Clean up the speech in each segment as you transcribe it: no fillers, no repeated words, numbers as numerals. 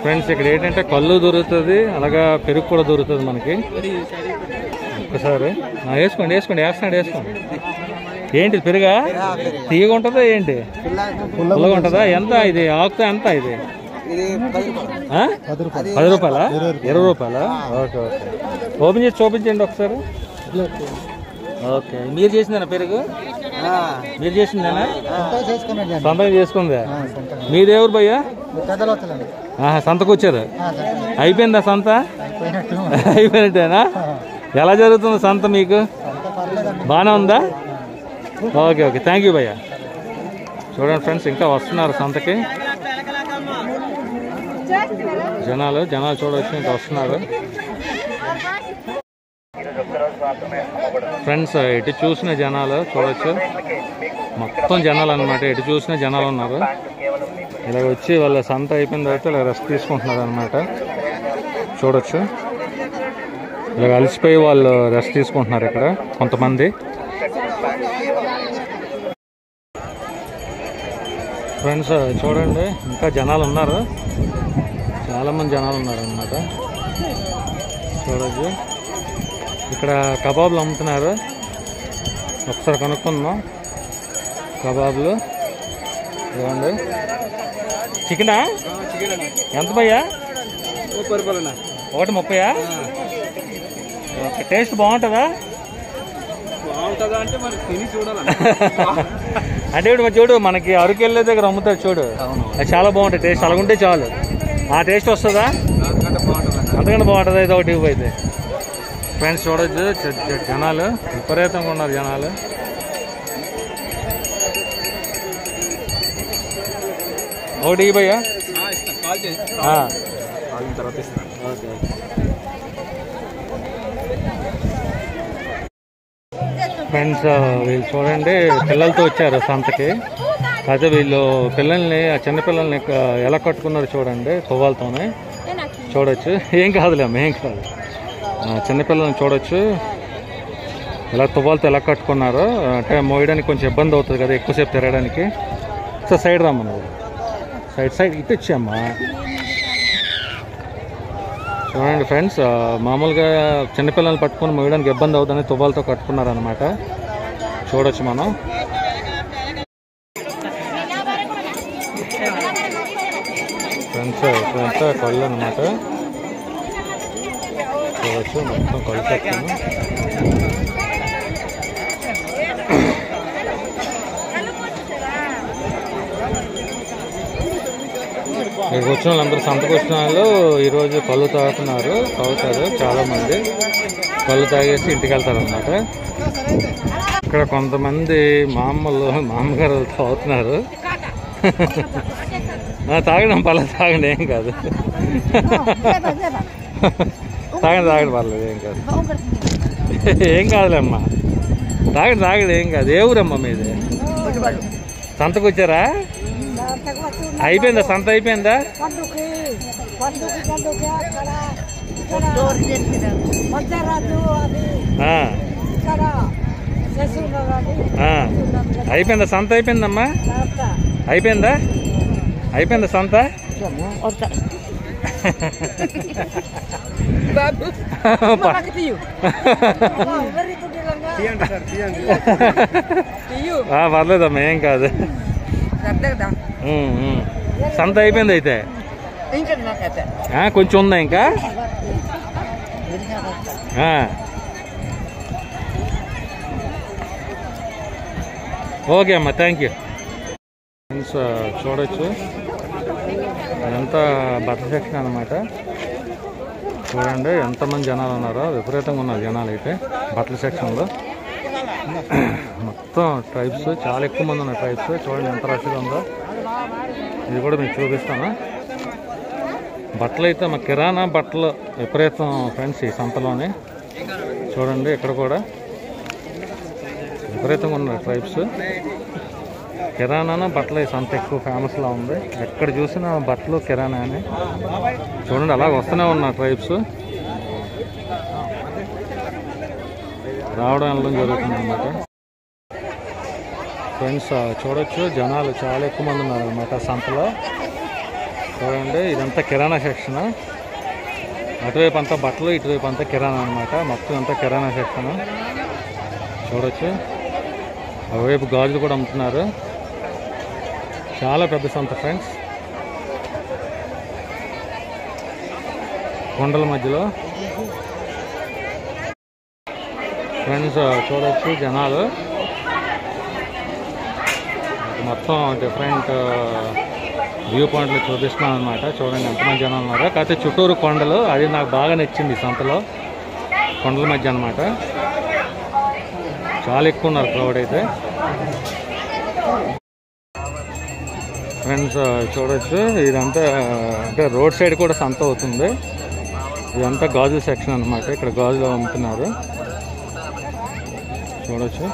Friends ఇక్కడ ఏంటంటే కళ్ళు దొరుకుతుంది, అలాగా పెరుగు కూడా దొరుకుతుంది మనకి. ఒక్కసారి వేసుకోండి వేసుకోండి, వేసుకోండి. ఏంటి పెరుగా తీయగా ఉంటుందా ఏంటి? పుల్లగా ఉంటుందా? ఎంత ఇది ఆకుతా? ఎంత ఇది? 10 రూపాయలా? 20 రూపాయలా? Okay okay. ఓపెన్ చేసి చూపించండి ఒకసారి. ఓకే, మీరు చేసిందేనా పెరుగు? మీరు చేసిందేనా? సొంతంగా చేసుకుందా? మీదేవరు భయ్యా? సంతకు వచ్చారు. అయిపోయిందా సంత? అయిపోయినట్టేనా? ఎలా జరుగుతుంది సంత మీకు? బాగానే ఉందా? ఓకే ఓకే, థ్యాంక్ యూ భయ్యా. చూడండి ఫ్రెండ్స్, ఇంకా వస్తున్నారు సంతకి జనాలు చూడవచ్చు, ఇంకా వస్తున్నారు ఫ్రెండ్స్. ఎటు చూసిన జనాలు చూడవచ్చు, మొత్తం జనాలు అనమాట. ఎటు చూసిన జనాలు ఉన్నారు. ఇలా వచ్చి వాళ్ళ సంత అయిపోయిన తర్వాత ఇలా రెస్ట్ తీసుకుంటున్నారు అనమాట. చూడొచ్చు, ఇలా అలసిపోయి వాళ్ళు రెస్ట్ తీసుకుంటున్నారు ఇక్కడ కొంతమంది. ఫ్రెండ్స్ చూడండి, ఇంకా జనాలు ఉన్నారు, చాలామంది జనాలు ఉన్నారు అన్నమాట. చూడొచ్చు, ఇక్కడ కబాబులు అమ్ముతున్నారు. ఒకసారి కనుక్కుందాం. కబాబులు చూడండి. చికెనా? ఎంత భయ్యా? 30 రూపాయలు. 1.30? ఓకే, టేస్ట్ బాగుంటుందా? అంటే మరి తిని చూడాలి. అంటే ఇప్పుడు చూడు, మనకి అరకు వెళ్ళే దగ్గర అమ్ముతారు చూడు, అది చాలా బాగుంటుంది టేస్ట్. అలాగుంటే చాలు. ఆ టేస్ట్ వస్తుందా? అంతకంటే బాగుంటుంది. అయితే ఒకటి ఇవ్వు అయితే. ఫ్రెండ్స్ చూడొచ్చు, జనాలు విపరీతంగా ఉన్నారు జనాలు. ఒకటి భయ్యా? ఓకే. ఫ్రెండ్స్ వీళ్ళు చూడండి, పిల్లలతో వచ్చారు సంతకి. అయితే వీళ్ళు పిల్లల్ని, చిన్నపిల్లల్ని ఎలా కట్టుకున్నారు చూడండి, తువ్వాలతోనే. చూడొచ్చు, ఏం కాదులేమ్మా, ఏం కాదు. చిన్నపిల్లల్ని చూడొచ్చు, ఇలా తువ్వాలతో ఎలా కట్టుకున్నారు. అంటే మోయడానికి కొంచెం ఇబ్బంది అవుతుంది కదా, ఎక్కువసేపు తిరగడానికి. సో సైడ్ రమ్మను, సైడ్ ఇటు వచ్చామ్మా. చూడండి ఫ్రెండ్స్, మామూలుగా చిన్నపిల్లల్ని పట్టుకొని మోయడానికి ఇబ్బంది అవుతుందని తువ్వాలతో కట్టుకున్నారనమాట. చూడొచ్చు మనం. ఫ్రెండ్స్ కళ్ళు అనమాట. చూడొచ్చు, మొత్తం కళ్ళు చెప్తాను. ఇక్కడికి వచ్చిన వాళ్ళందరూ, సంతకు వచ్చిన వాళ్ళు ఈరోజు కళ్ళు తాగుతారు చాలామంది. కళ్ళు తాగేసి ఇంటికి వెళ్తారు అనమాట. ఇక్కడ కొంతమంది మామగారు తాగుతున్నారు. తాగడం పర్లేదు, తాగండి, ఏం కాదు. తాగండి పర్లేదు, ఏం కాదు. ఏం కాదులేమ్మా, తాగండి, ఏం కాదు. ఏ ఊరమ్మా మీది? సంతకు వచ్చారా? అయిపోయిందా సంత? అయిపోయిందా? అయిపోయిందా సంత? అయిపోయిందమ్మా, అయిపోయిందా సంత? పర్లేదమ్మా, ఏం కాదు. సంత అయిపోయింది అయితే? కొంచెం ఉందా ఇంకా? ఓకే అమ్మా, థ్యాంక్ యూ. ఫ్రెండ్స్ చూడొచ్చు, ఇదంతా బట్టల సెక్షన్ అనమాట. చూడండి ఎంతమంది జనాలు ఉన్నారో, విపరీతంగా ఉన్నారు జనాలు అయితే బట్టల సెక్షన్లో. మొత్తం ట్రైబ్స్, చాలా ఎక్కువ మంది ఉన్నారు ట్రైబ్స్. చూడండి ఎంత రష్గా ఉందో. ఇది కూడా మీకు చూపిస్తాను. బట్టలు అయితే మా కిరాణా బట్టలు విపరీతం ఫ్రెండ్స్ ఈ సంతలోనే. చూడండి ఇక్కడ కూడా విపరీతంగా ఉన్నారు ట్రైబ్స్. కిరాణా బట్టలు ఈ సంత ఎక్కువ ఫేమస్లా ఉంది. ఎక్కడ చూసినా బట్టలు కిరాణా అని. చూడండి అలాగ వస్తూనే ఉన్నారు ట్రైబ్స్. రావడం వెళ్ళడం జరుగుతుంది అన్నమాట. ఫ్రెండ్స్ చూడొచ్చు, జనాలు చాలా ఎక్కువ మంది ఉన్నారు అన్నమాట సంతలో. చూడండి ఇదంతా కిరాణా సెక్షన్. అటువైపు అంతా బట్టలు, ఇటువైపు అంతా కిరాణా అనమాట. మొత్తం అంతా కిరాణా సెక్షన్ చూడొచ్చు. ఒకవైపు గాజులు కూడా అమ్ముతున్నారు. చాలా పెద్ద సంత ఫ్రెండ్స్. కొండల మధ్యలో ఫ్రెండ్స్ చూడొచ్చు జనాలు. మొత్తం డిఫరెంట్ వ్యూ పాయింట్లు చూపిస్తున్నాను అనమాట. చూడండి ఎంతమంది జనాలు ఉన్నారో. కాకపోతే చుట్టూరు కొండలు, అది నాకు బాగా నచ్చింది. సంతలో కొండల మధ్య అనమాట. చాలా ఎక్కువ ఉన్నారు క్రౌడ్ అయితే. ఫ్రెండ్స్ చూడొచ్చు ఇదంతా అంటే రోడ్ సైడ్ కూడా సంత అవుతుంది. ఇదంతా గాజుల సెక్షన్ అనమాట. ఇక్కడ గాజులు అమ్ముతున్నారు చూడొచ్చు.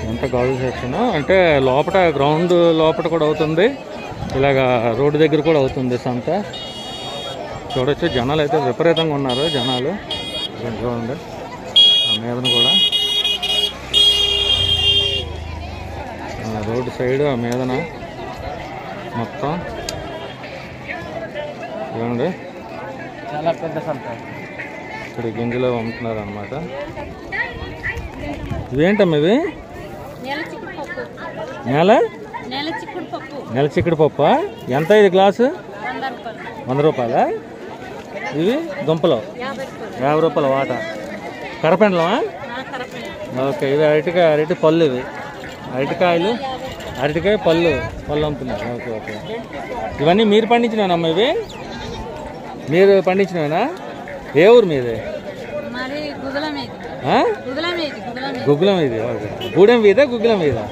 ఇదంతా గాజుల సెక్షన్. అంటే లోపల గ్రౌండ్ లోపల కూడా అవుతుంది, ఇలాగా రోడ్డు దగ్గర కూడా అవుతుంది సంత. చూడొచ్చు జనాలు అయితే విపరీతంగా ఉన్నారు. జనాలు చూడండి ఆ మీదను కూడా, రోడ్డు సైడ్ ఆ మీదన మొత్తం చూడండి. చాలా పెద్ద సంత. ఇక్కడ గింజలు అమ్ముతున్నారు అనమాట. ఇవేంటమ్మా ఇవి? నెల చిక్కుడు పప్పు. ఎంత ఇది గ్లాసు? 100 రూపాయలా? ఇవి దుంపలు 50 రూపాయల వాట. కరపెండలమా? ఓకే. ఇవి అరటి పళ్ళు. ఇవి అరటికాయలు, అరటికాయ పళ్ళు అమ్ముతున్నారు. Okay okay. ఇవన్నీ మీరు పండించినవేనమ్మా? ఇవి మీరు పండించినవేనా? ఏ ఊరు మీది? గుగ్గులం ఇది. ఓకే. గూడెం వీధా గుగ్గులం వీధా?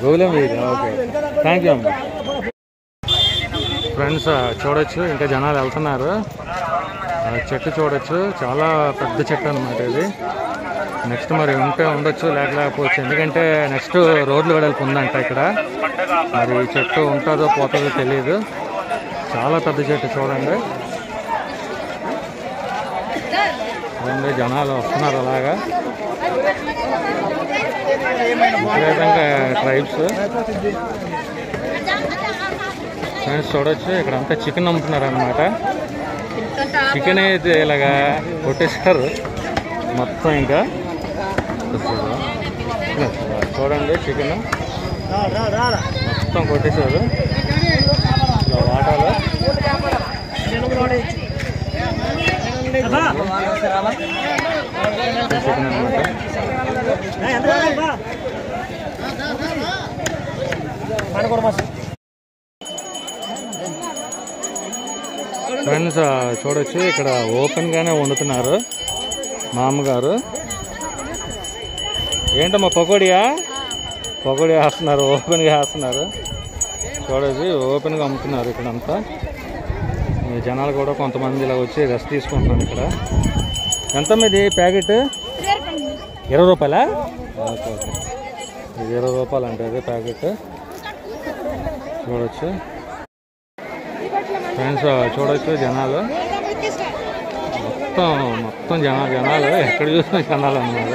గుగ్గులం వీధి. ఓకే థ్యాంక్ యూ అమ్మ. ఫ్రెండ్స్ చూడొచ్చు ఇంకా జనాలు వెళ్తున్నారు. చెట్టు చూడొచ్చు, చాలా పెద్ద చెట్టు అనమాట ఇది. నెక్స్ట్ మరి ఉండొచ్చు లేకపోవచ్చు, ఎందుకంటే నెక్స్ట్ రోడ్లు వెడల్పు ఉందంట ఇక్కడ. మరి ఈ చెట్టు ఉంటుందో పోతుందో తెలియదు. చాలా పెద్ద చెట్టు చూడండి. చూడండి జనాలు వస్తున్నారు అలాగా. విపరీతంగా ట్రైబ్స్. ఫ్రెండ్స్ చూడొచ్చు ఇక్కడ అంతా చికెన్ అమ్ముతున్నారు అనమాట. చికెన్ అయితే ఇలాగా కొట్టేశారు మొత్తం. ఇంకా చూడండి చికెన్ మొత్తం కొట్టేశారు వాటాలో. చికెన్ అనమాట. ఫ్రెండ్స్ చూడొచ్చు ఇక్కడ ఓపెన్గానే వండుతున్నారు మా అమ్మగారు. ఏంటమ్మా పకోడియా? పకోడీ వేస్తున్నారు, ఓపెన్గా వేస్తున్నారు. చూడొచ్చు ఓపెన్గా అమ్ముతున్నారు ఇక్కడంతా. జనాలు కూడా కొంతమంది ఇలా వచ్చి రెస్ట్ తీసుకుంటున్నారు ఇక్కడ. ఎంత ఇది ప్యాకెట్? 20 రూపాయలా? Okay okay. ఇది 20 రూపాయలు అంటే అదే ప్యాకెట్. చూడొచ్చు ఫ్రెండ్స్ చూడొచ్చు జనాలు మొత్తం జనాలు ఎక్కడ చూసినా జనాలు అన్నమాట.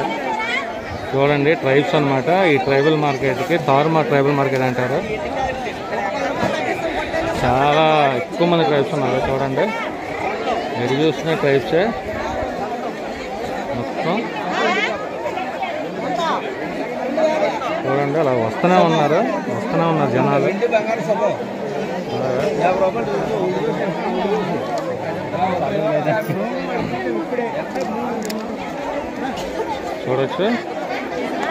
చూడండి ట్రైబ్స్ అనమాట. ఈ ట్రైబల్ మార్కెట్కి తారుమార్ ట్రైబల్ మార్కెట్ అంటారు. చాలా ఎక్కువ మంది ట్రైబ్స్ ఉన్నారు. చూడండి ఎక్కడ చూసిన ట్రైబ్సే మొత్తం. చూడండి అలా వస్తూనే ఉన్నారు జనాలు. చూడొచ్చు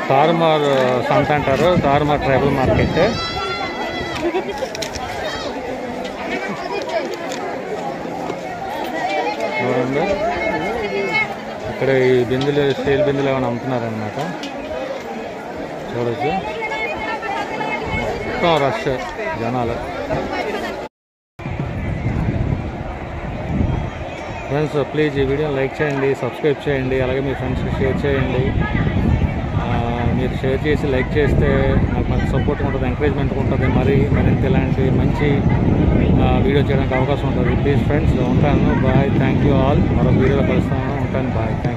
తారుమార్ సంత అంటారు, తారుమార్ ట్రైబల్ మార్కెట్. చూడండి ఇక్కడ ఈ బిందులు, స్టీల్ బిందులు ఏమైనా అమ్ముతున్నారనమాట. చూడొచ్చు మొత్తం రష్ జనాలు. ఫ్రెండ్స్ ప్లీజ్ ఈ వీడియోని లైక్ చేయండి, సబ్స్క్రైబ్ చేయండి, అలాగే మీ ఫ్రెండ్స్కి షేర్ చేయండి. మీరు షేర్ చేసి లైక్ చేస్తే నాకు మంచి సపోర్ట్ ఉంటుంది, ఎంకరేజ్మెంట్ ఉంటుంది. మరింత ఇలాంటి మంచి వీడియో చేయడానికి అవకాశం ఉంటుంది. ప్లీజ్ ఫ్రెండ్స్ ఉంటాను. బాయ్. Thank you all. మరొక వీడియోలో కలుస్తాను. ఉంటాను. బాయ్. Thank you.